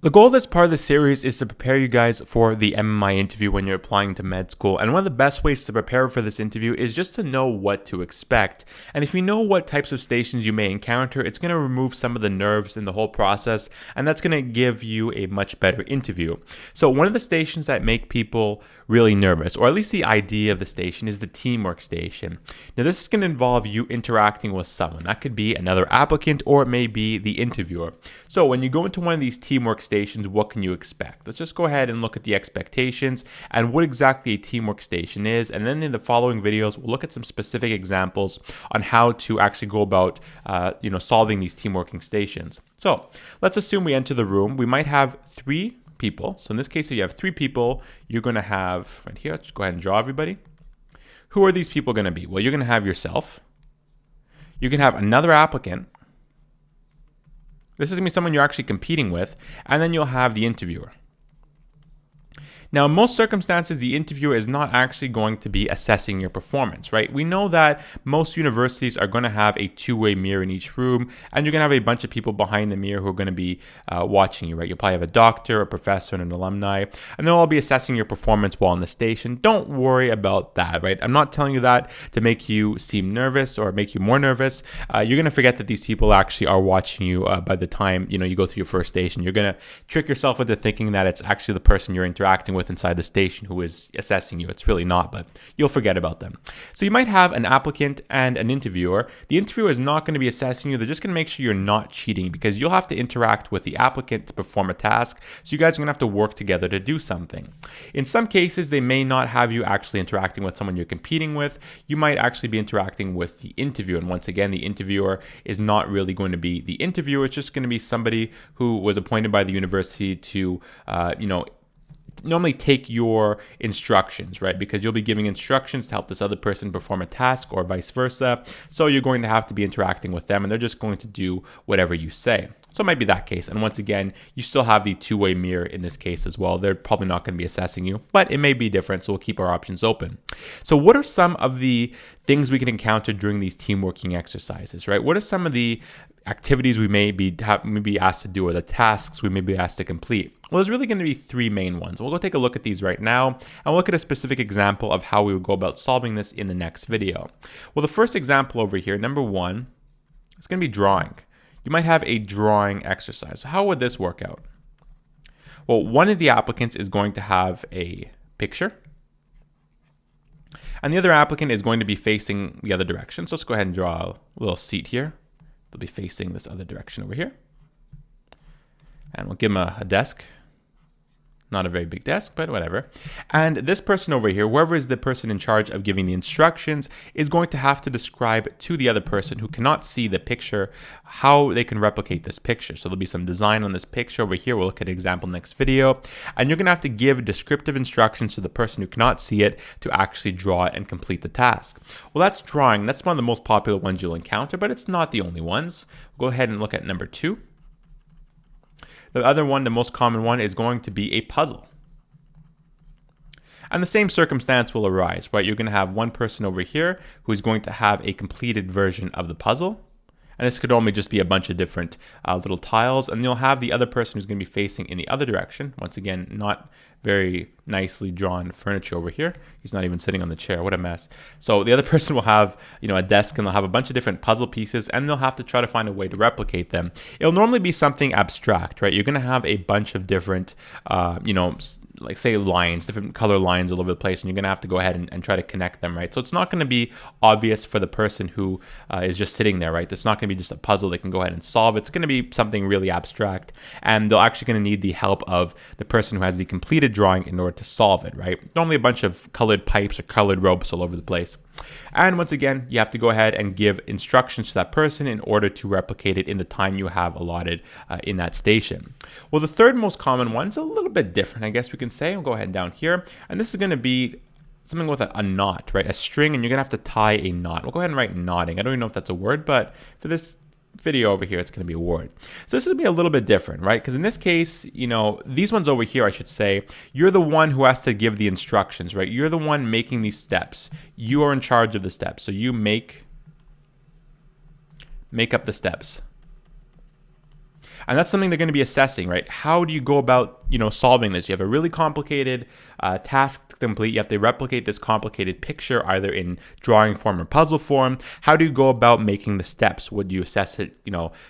The goal of this part of the series is to prepare you guys for the MMI interview when you're applying to med school. And one of the best ways to prepare for this interview is just to know what to expect. And if you know what types of stations you may encounter, it's going to remove some of the nerves in the whole process, and that's going to give you a much better interview. So one of the stations that make people really nervous, or at least the idea of the station, is the teamwork station. Now this is going to involve you interacting with someone. That could be another applicant, or it may be the interviewer. So when you go into one of these teamwork stations, what can you expect? Let's just go ahead and look at the expectations and what exactly a teamwork station is. And then in the following videos, we'll look at some specific examples on how to actually go about solving these teamworking stations. So let's assume we enter the room. We might have three people. So in this case, if you have three people, you're going to have, right here, let's go ahead and draw everybody. Who are these people going to be? Well, you're going to have yourself. You can have another applicant. This is going to be someone you're actually competing with. And then you'll have the interviewer. Now, in most circumstances, the interviewer is not actually going to be assessing your performance, right? We know that most universities are going to have a two-way mirror in each room, and you're going to have a bunch of people behind the mirror who are going to be watching you, right? You'll probably have a doctor, a professor, and an alumni, and they'll all be assessing your performance while on the station. Don't worry about that, right? I'm not telling you that to make you seem nervous or make you more nervous. You're going to forget that these people actually are watching you by the time you go through your first station. You're going to trick yourself into thinking that it's actually the person you're interacting with inside the station who is assessing you. It's really not, but you'll forget about them. So you might have an applicant and an interviewer. The interviewer is not going to be assessing you. They're just going to make sure you're not cheating, because you'll have to interact with the applicant to perform a task. So you guys are going to have to work together to do something. In some cases, they may not have you actually interacting with someone you're competing with. You might actually be interacting with the interviewer. And once again, the interviewer is not really going to be the interviewer. It's just going to be somebody who was appointed by the university to, normally take your instructions, right? Because you'll be giving instructions to help this other person perform a task or vice versa. So you're going to have to be interacting with them, and they're just going to do whatever you say. So it might be that case. And once again, you still have the two-way mirror in this case as well. They're probably not going to be assessing you, but it may be different. So we'll keep our options open. So what are some of the things we can encounter during these team working exercises, right? What are some of the activities we may be asked to do, or the tasks we may be asked to complete? Well, there's really going to be three main ones. We'll go take a look at these right now, and we'll look at a specific example of how we would go about solving this in the next video. Well, the first example over here, number one, is going to be drawing. You might have a drawing exercise. So how would this work out? Well, one of the applicants is going to have a picture, and the other applicant is going to be facing the other direction. So let's go ahead and draw a little seat here. They'll be facing this other direction over here. And we'll give them a desk. Not a very big desk, but whatever. And this person over here, whoever is the person in charge of giving the instructions, is going to have to describe to the other person who cannot see the picture how they can replicate this picture. So there'll be some design on this picture over here. We'll look at an example next video. And you're going to have to give descriptive instructions to the person who cannot see it to actually draw it and complete the task. Well, that's drawing. That's one of the most popular ones you'll encounter, but it's not the only ones. We'll go ahead and look at number two. The other one, the most common one, is going to be a puzzle. And the same circumstance will arise, right? You're going to have one person over here who is going to have a completed version of the puzzle. And this could only just be a bunch of different little tiles. And you'll have the other person who's going to be facing in the other direction. Once again, not very nicely drawn furniture over here. He's not even sitting on the chair. What a mess. So the other person will have, a desk, and they'll have a bunch of different puzzle pieces, and they'll have to try to find a way to replicate them. It'll normally be something abstract, right? You're going to have a bunch of different, like say lines, different color lines all over the place, and you're going to have to go ahead and try to connect them, right? So it's not going to be obvious for the person who is just sitting there, right? It's not going to be just a puzzle they can go ahead and solve. It's going to be something really abstract, and they're actually going to need the help of the person who has the completed drawing in order to solve it, right? Normally a bunch of colored pipes or colored ropes all over the place. And once again, you have to go ahead and give instructions to that person in order to replicate it in the time you have allotted in that station. Well, the third most common one is a little bit different, I guess we can say. We'll go ahead down here. And this is going to be something with a knot, right? A string, and you're going to have to tie a knot. We'll go ahead and write knotting. I don't even know if that's a word, but for this video over here, it's going to be a word. So this is going to be a little bit different, right? Because in this case, these ones over here, I should say, you're the one who has to give the instructions, right? You're the one making these steps. You are in charge of the steps. So you make up the steps. And that's something they're going to be assessing, right? How do you go about, solving this? You have a really complicated task to complete. You have to replicate this complicated picture either in drawing form or puzzle form. How do you go about making the steps? Would you assess it,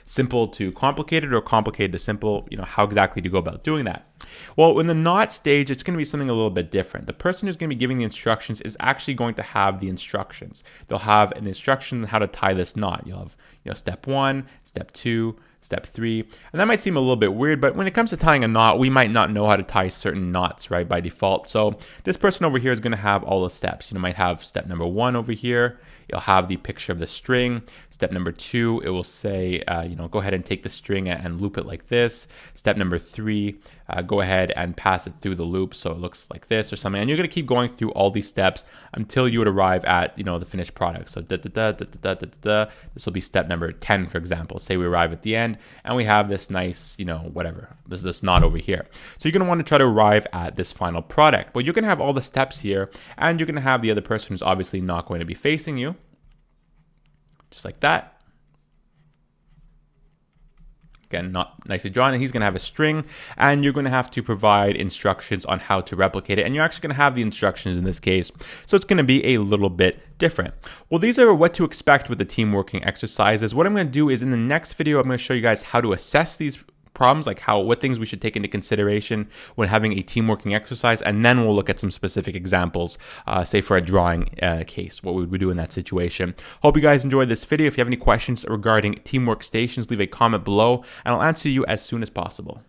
simple to complicated or complicated to simple? How exactly do you go about doing that? Well, in the not stage, it's going to be something a little bit different. The person who's going to be giving the instructions is actually going to have the instructions. They'll have an instruction on how to tie this knot. You'll have, step 1, step 2, step 3. And that might seem a little bit weird, but when it comes to tying a knot, we might not know how to tie certain knots, right, by default. So this person over here is going to have all the steps. You might have step number 1 over here. You'll have the picture of the string. Step number 2, it will say, go ahead and take the string and loop it like this. Step number 3, go ahead and pass it through the loop so it looks like this or something. And you're going to keep going through all these steps until you would arrive at, the finished product. So this will be step number 10, for example. Say we arrive at the end and we have this nice, whatever, this knot over here. So you're going to want to try to arrive at this final product. But you're going to have all the steps here, and you're going to have the other person who's obviously not going to be facing you. Just like that. Again, not nicely drawn, and he's going to have a string, and you're going to have to provide instructions on how to replicate it, and you're actually going to have the instructions in this case, so it's going to be a little bit different. Well, these are what to expect with the team working exercises. What I'm going to do is in the next video, I'm going to show you guys how to assess these problems, like what things we should take into consideration when having a team working exercise, and then we'll look at some specific examples, say for a drawing case, what we would do in that situation. Hope you guys enjoyed this video. If you have any questions regarding teamwork stations, leave a comment below and I'll answer you as soon as possible.